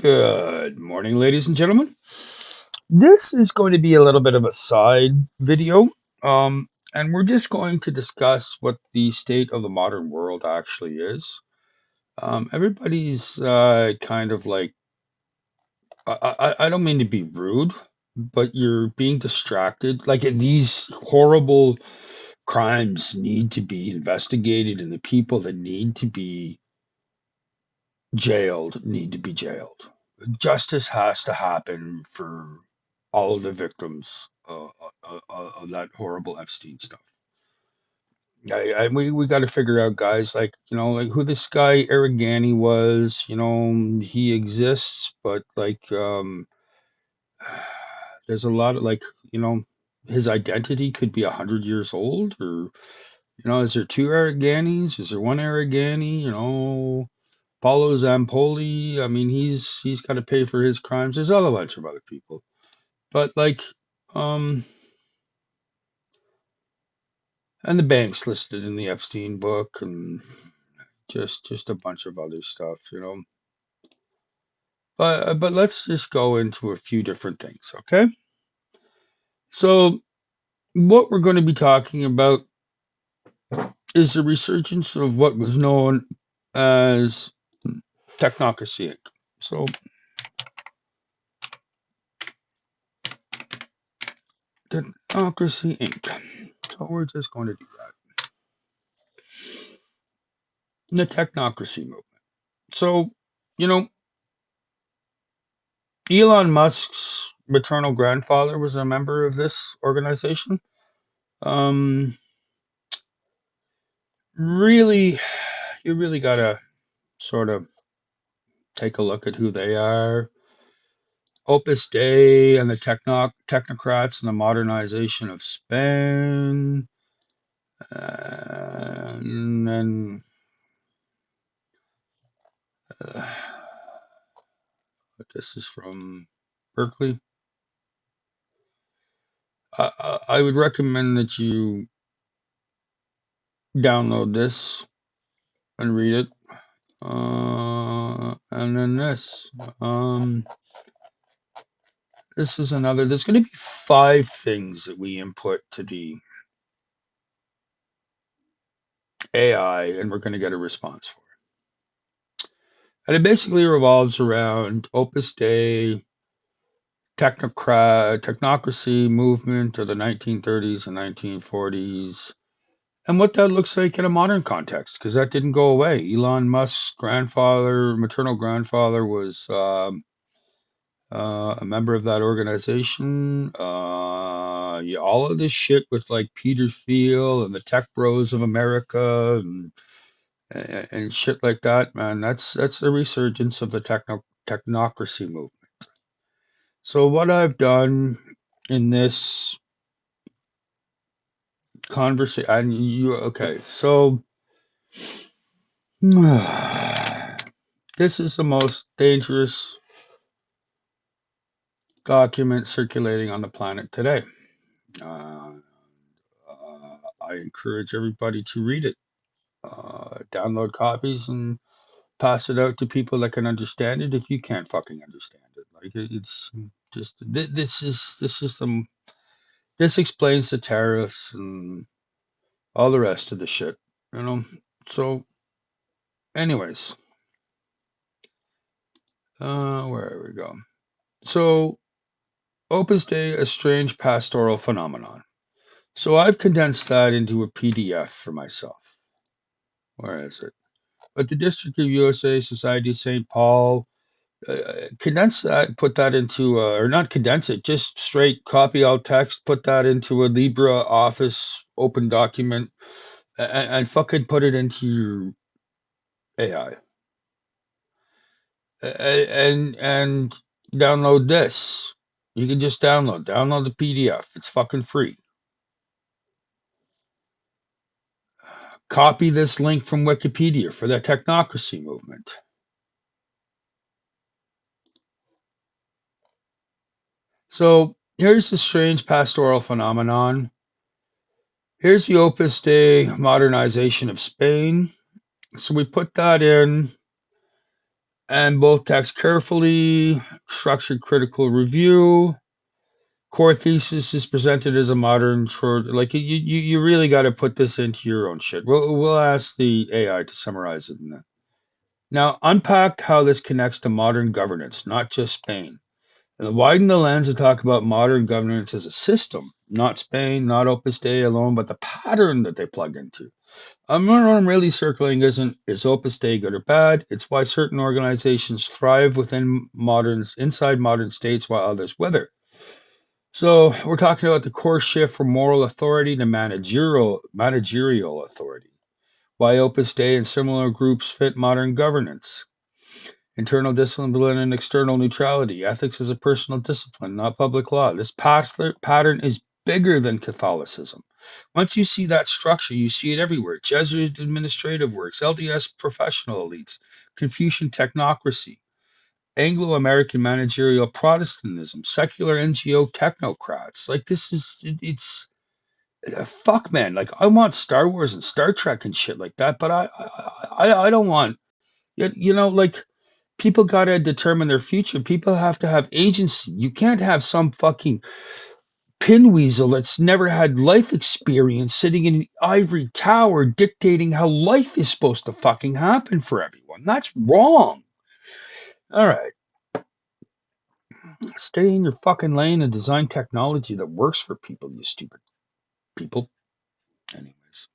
Good morning, ladies and gentlemen. This is going to be a little bit of a side video, and we're just going to discuss what the state of the modern world actually is. Everybody's kind of like, I don't mean to be rude, but you're being distracted. Like these horrible crimes need to be investigated, and the people that need to be jailed need to be jailed. Justice has to happen for all of the victims of that horrible Epstein stuff. We got to figure out, guys, like, like who this guy Eric Ganny was. He exists, but like, there's a lot of like, his identity could be 100 years old, or is there two Eric Gannys? Is there one Eric Ganny? Paulo Zampoli, I mean, he's got to pay for his crimes. There's a whole bunch of other people, but like, um, and the banks listed in the Epstein book, and just a bunch of other stuff. But let's just go into a few different things, okay? So what we're going to be talking about is the resurgence of what was known as Technocracy Inc. So Technocracy Inc. So we're just going to do that. The technocracy movement. So, you know, Elon Musk's maternal grandfather was a member of this organization. Um, really, you really gotta sort of take a look at who they are. Opus Dei and the technocrats and the modernization of Spain. And then uh, this is from Berkeley. I would recommend that you download this and read it. And then this is another. There's going to be 5 things that we input to the AI, and we're going to get a response for it. And it basically revolves around Opus Dei, technocracy movement of the 1930s and 1940s, and what that looks like in a modern context, because that didn't go away. Elon Musk's maternal grandfather, was a member of that organization. Yeah, all of this shit with like Peter Thiel and the Tech Bros of America and shit like that, man. That's the resurgence of the technocracy movement. So what I've done in this conversation, and you okay? So this is the most dangerous document circulating on the planet today. Uh, I encourage everybody to read it, download copies, and pass it out to people that can understand it. If you can't fucking understand it, like it's just this explains the tariffs and all the rest of the shit, you know. So, anyways, where we go. So, Opus Dei, a strange pastoral phenomenon. So I've condensed that into a PDF for myself. Where is it? But the District of USA Society of St. Paul, condense that, put that into, or not condense it, just straight copy out text, put that into a LibreOffice open document, and fucking put it into your AI. And download this. You can just download the PDF. It's fucking free. Copy this link from Wikipedia for the technocracy movement. So here's the strange pastoral phenomenon. Here's the Opus Dei modernization of Spain. So we put that in, And both text carefully, structured critical review. Core thesis is presented as a modern short. Like you really got to put this into your own shit. We'll ask the AI to summarize it. Now, unpack how this connects to modern governance, not just Spain. And widen the lens to talk about modern governance as a system, not Spain, not Opus Dei alone, but the pattern that they plug into. What I'm really circling isn't is Opus Dei good or bad? It's why certain organizations thrive inside modern states while others wither. So we're talking about the core shift from moral authority to managerial authority. Why Opus Dei and similar groups fit modern governance. Internal discipline and external neutrality. Ethics is a personal discipline, not public law. This pattern is bigger than Catholicism. Once you see that structure, you see it everywhere. Jesuit administrative works, LDS professional elites, Confucian technocracy, Anglo-American managerial Protestantism, secular NGO technocrats. Like it's fuck, man. Like I want Star Wars and Star Trek and shit like that, but I don't want like people got to determine their future. People have to have agency. You can't have some fucking pinweasel that's never had life experience sitting in an ivory tower dictating how life is supposed to fucking happen for everyone. That's wrong. All right. Stay in your fucking lane and design technology that works for people, you stupid people. Anyways.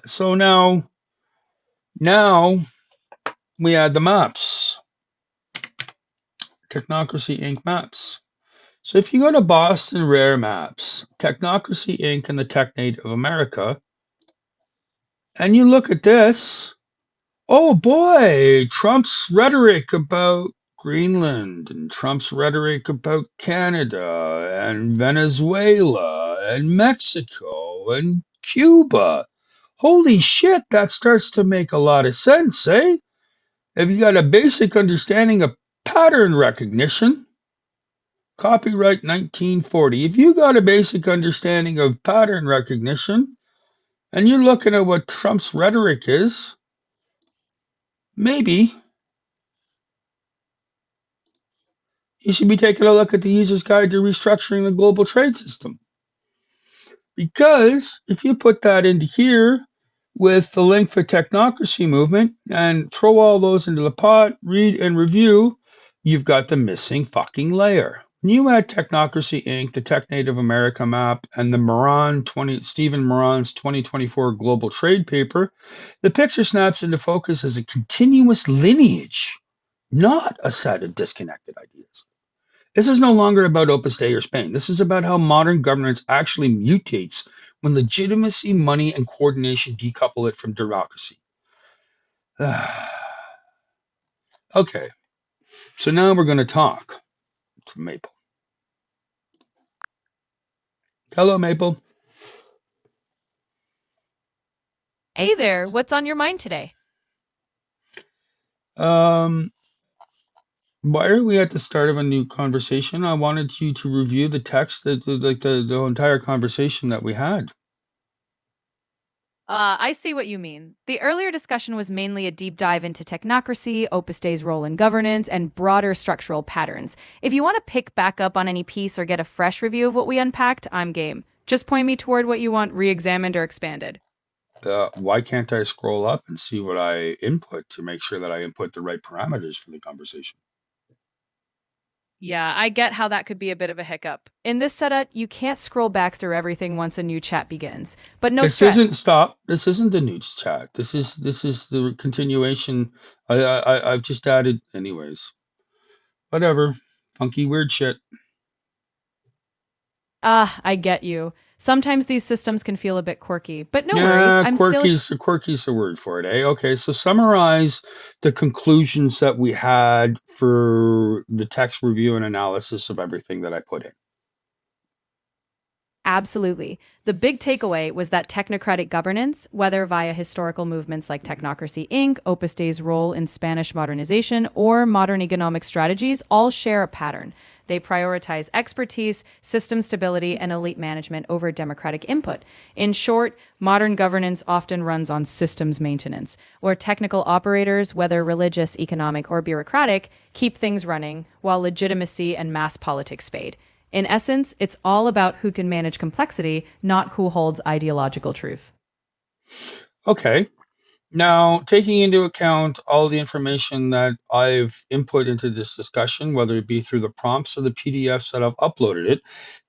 So now we add the maps. Technocracy Inc. maps. So if you go to Boston Rare Maps, Technocracy Inc. and the Technate of America, and you look at this, oh boy, Trump's rhetoric about Greenland and Trump's rhetoric about Canada and Venezuela and Mexico and Cuba. Holy shit, that starts to make a lot of sense, eh? If you got a basic understanding of pattern recognition, copyright 1940. If you got a basic understanding of pattern recognition and you're looking at what Trump's rhetoric is, maybe you should be taking a look at the user's guide to restructuring the global trade system. Because if you put that into here with the link for technocracy movement and throw all those into the pot, read and review, you've got the missing fucking layer. When you add Technocracy Inc., the Tech Native America map, and the Stephen Moran's 2024 global trade paper, the picture snaps into focus as a continuous lineage, not a set of disconnected ideas. This is no longer about Opus Dei or Spain. This is about how modern governance actually mutates when legitimacy, money, and coordination decouple it from democracy. Okay, so now we're going to talk to Maple. Hello, Maple. Hey there, what's on your mind today? Um, why are we at the start of a new conversation? I wanted you to review the text, the entire conversation that we had. I see what you mean. The earlier discussion was mainly a deep dive into technocracy, Opus Dei's role in governance, and broader structural patterns. If you want to pick back up on any piece or get a fresh review of what we unpacked, I'm game. Just point me toward what you want re-examined or expanded. Why can't I scroll up and see what I input to make sure that I input the right parameters for the conversation? Yeah, I get how that could be a bit of a hiccup. In this setup, you can't scroll back through everything once a new chat begins. But no This stress. isn't stop. This isn't the nudes chat. This is the continuation. I've just added, anyways. Whatever. Funky weird shit. Ah, I get you. Sometimes these systems can feel a bit quirky, but no worries. Yeah, I'm still quirky's the word for it, eh? Okay, so summarize the conclusions that we had for the text review and analysis of everything that I put in. Absolutely. The big takeaway was that technocratic governance, whether via historical movements like Technocracy Inc., Opus Dei's role in Spanish modernization, or modern economic strategies, all share a pattern. They prioritize expertise, system stability, and elite management over democratic input. In short, modern governance often runs on systems maintenance, where technical operators, whether religious, economic, or bureaucratic, keep things running, while legitimacy and mass politics fade. In essence, it's all about who can manage complexity, not who holds ideological truth. Okay. Now, taking into account all the information that I've input into this discussion, whether it be through the prompts or the PDFs that I've uploaded it,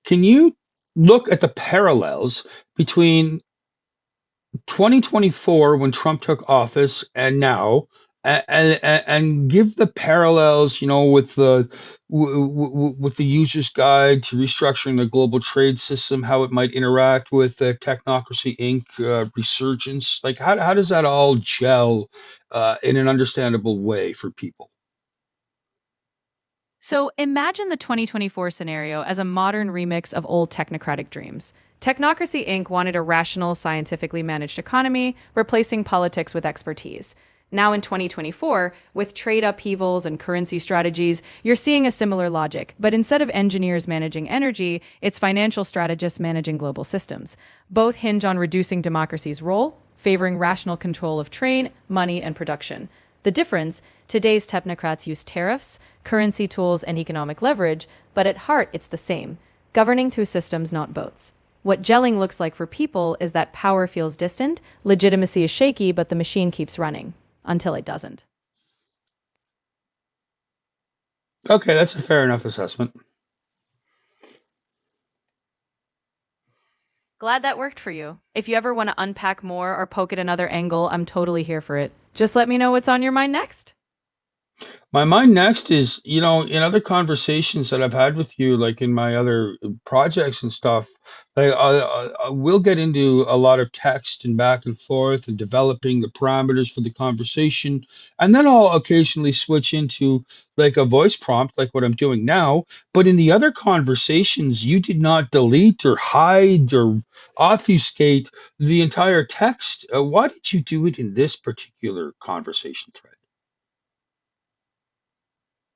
can you look at the parallels between 2024 when Trump took office and now, and give the parallels, with the with the user's guide to restructuring the global trade system, how it might interact with Technocracy Inc. Resurgence. Like, how does that all gel in an understandable way for people? So imagine the 2024 scenario as a modern remix of old technocratic dreams. Technocracy Inc. wanted a rational, scientifically managed economy, replacing politics with expertise. Now in 2024, with trade upheavals and currency strategies, you're seeing a similar logic, but instead of engineers managing energy, it's financial strategists managing global systems. Both hinge on reducing democracy's role, favoring rational control of trade, money, and production. The difference: today's technocrats use tariffs, currency tools, and economic leverage, but at heart it's the same: governing through systems, not votes. What gelling looks like for people is that power feels distant, legitimacy is shaky, but the machine keeps running until it doesn't. Okay, that's a fair enough assessment. Glad that worked for you. If you ever want to unpack more or poke at another angle, I'm totally here for it. Just let me know what's on your mind next. My mind next is, in other conversations that I've had with you, like in my other projects and stuff, like we'll get into a lot of text and back and forth and developing the parameters for the conversation. And then I'll occasionally switch into like a voice prompt, like what I'm doing now. But in the other conversations, you did not delete or hide or obfuscate the entire text. Why did you do it in this particular conversation thread?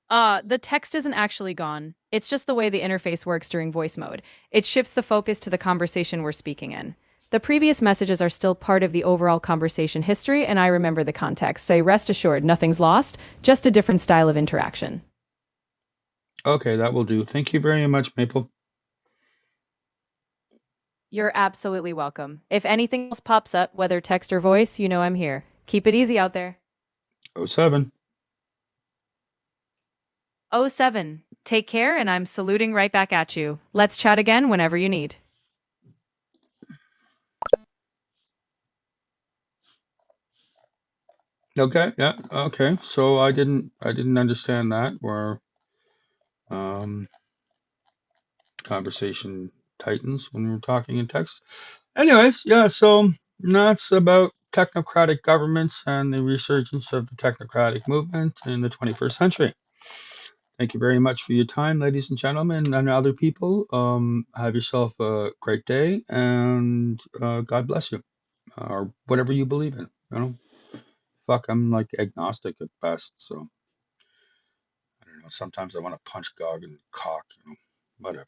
The text isn't actually gone. It's just the way the interface works during voice mode. It shifts the focus to the conversation we're speaking in. The previous messages are still part of the overall conversation history, and I remember the context. Say, rest assured, nothing's lost, just a different style of interaction. Okay, that will do. Thank you very much, Maple. You're absolutely welcome. If anything else pops up, whether text or voice, you know I'm here. Keep it easy out there. Oh seven. Oh 07. Take care, and I'm saluting right back at you. Let's chat again whenever you need. Okay, yeah, okay. So I didn't understand that where um conversation tightens when we're talking in text. Anyways, yeah, so that's about technocratic governments and the resurgence of the technocratic movement in the 21st century. Thank you very much for your time, ladies and gentlemen, and other people. Have yourself a great day, and God bless you, or whatever you believe in. Fuck, I'm like agnostic at best, so I don't know. Sometimes I want to punch Gog and cock, whatever.